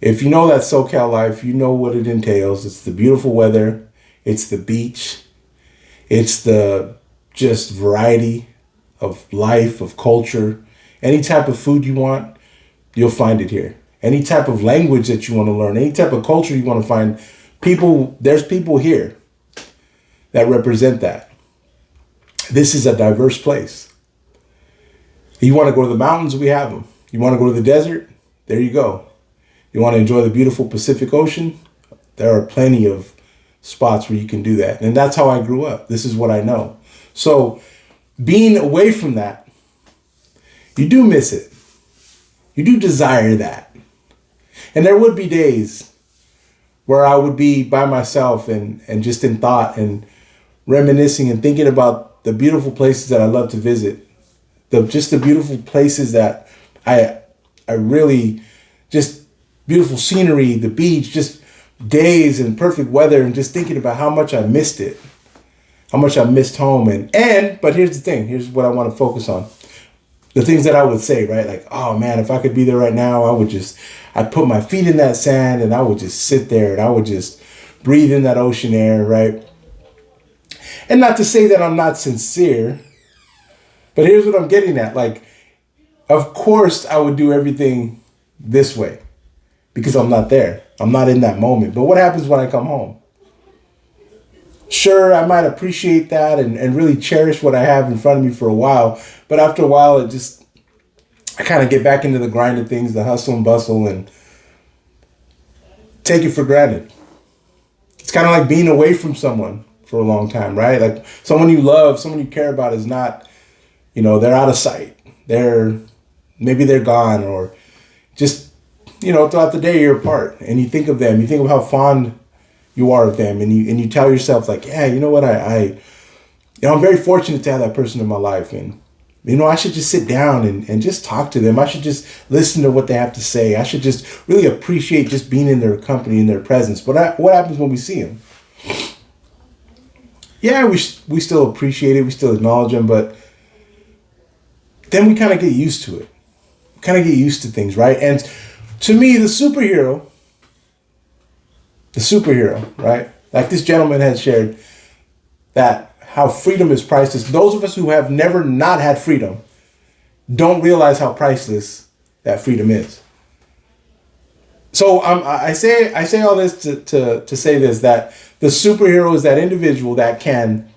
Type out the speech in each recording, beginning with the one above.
If you know that SoCal life, you know what it entails. It's the beautiful weather, it's the beach, it's the just variety of life, of culture. Any type of food you want, you'll find it here. Any type of language that you want to learn, any type of culture you want to find, there's people here that represent that. This is a diverse place. You want to go to the mountains, we have them. You want to go to the desert, there you go. You want to enjoy the beautiful Pacific Ocean, there are plenty of spots where you can do that. And that's how I grew up. This is what I know. So being away from that, you do miss it. You do desire that. And there would be days where I would be by myself and just in thought and reminiscing and thinking about the beautiful places that I love to visit. Just the beautiful places that I really, just beautiful scenery, the beach, just days and perfect weather, and just thinking about how much I missed it, how much I missed home. But here's the thing, here's what I want to focus on. The things that I would say, right? Like, oh man, if I could be there right now, I'd put my feet in that sand and I would just sit there and I would just breathe in that ocean air, right? And not to say that I'm not sincere, but here's what I'm getting at. Like, of course I would do everything this way because I'm not there. I'm not in that moment. But what happens when I come home? Sure, I might appreciate that and really cherish what I have in front of me for a while. But after a while, I kind of get back into the grind of things, the hustle and bustle, and take it for granted. It's kind of like being away from someone for a long time, right? Like someone you love, someone you care about is not, they're out of sight. Maybe they're gone, or just, throughout the day you're apart and you think of them. You think of how fond you are of them, and you tell yourself like, yeah, you know what, I'm very fortunate to have that person in my life, and I should just sit down and just talk to them. I should just listen to what they have to say. I should just really appreciate just being in their company, in their presence. But what happens when we see them? Yeah, we still appreciate it, we still acknowledge them, but then we kind of get used to it. We kind of get used to things, right? And to me, the superhero, right? Like this gentleman has shared that how freedom is priceless. Those of us who have never not had freedom don't realize how priceless that freedom is. So I say all this to say this, that the superhero is that individual that can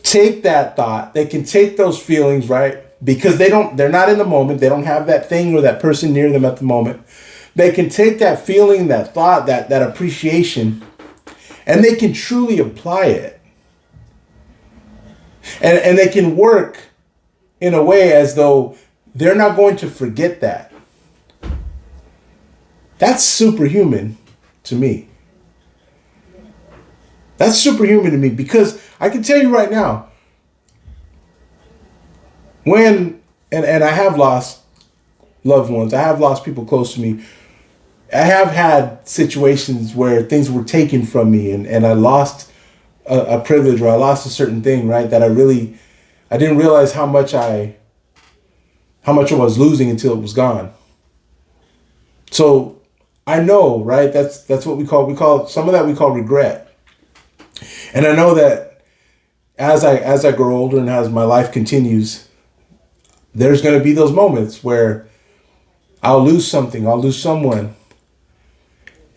take that thought, they can take those feelings, right? Because they're not in the moment, they don't have that thing or that person near them at the moment. They can take that feeling, that thought, that appreciation, and they can truly apply it. And they can work in a way as though they're not going to forget that. That's superhuman to me. That's superhuman to me, because I can tell you right now, and I have lost loved ones, I have lost people close to me. I have had situations where things were taken from me and I lost a privilege, or I lost a certain thing, right? That I didn't realize how much I was losing until it was gone. So I know, right? That's what we call some of that we call regret. And I know that as I grow older and as my life continues, there's going to be those moments where I'll lose something, I'll lose someone.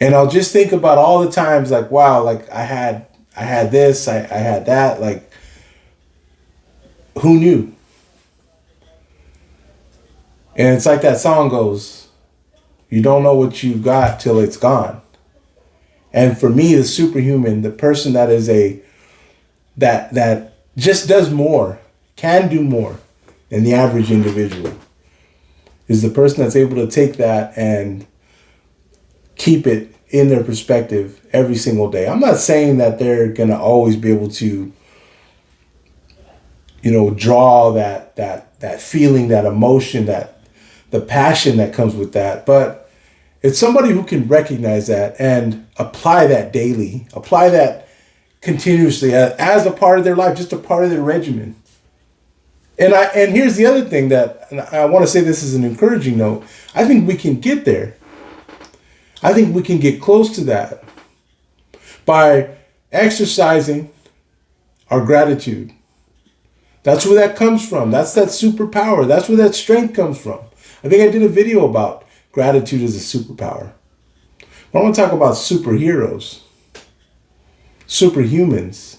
And I'll just think about all the times like, wow, like I had this, I had that, like who knew? And it's like that song goes, you don't know what you've got till it's gone. And for me, the superhuman, the person that is that just does more, can do more than the average individual, is the person that's able to take that and keep it in their perspective every single day. I'm not saying that they're going to always be able to, draw that feeling, that emotion, that the passion that comes with that. But it's somebody who can recognize that and apply that daily, apply that continuously as a part of their life, just a part of their regimen. And here's the other thing that, and I want to say this as an encouraging note, I think we can get there. I think we can get close to that by exercising our gratitude. That's where that comes from. That's that superpower. That's where that strength comes from. I think I did a video about gratitude as a superpower. I want to talk about superheroes, superhumans,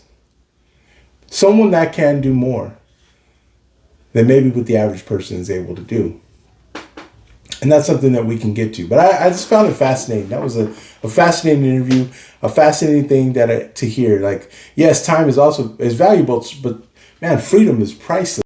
someone that can do more than maybe what the average person is able to do. And that's something that we can get to. But I just found it fascinating. That was a fascinating interview, a fascinating thing to hear. Like, yes, time is valuable, but man, freedom is priceless.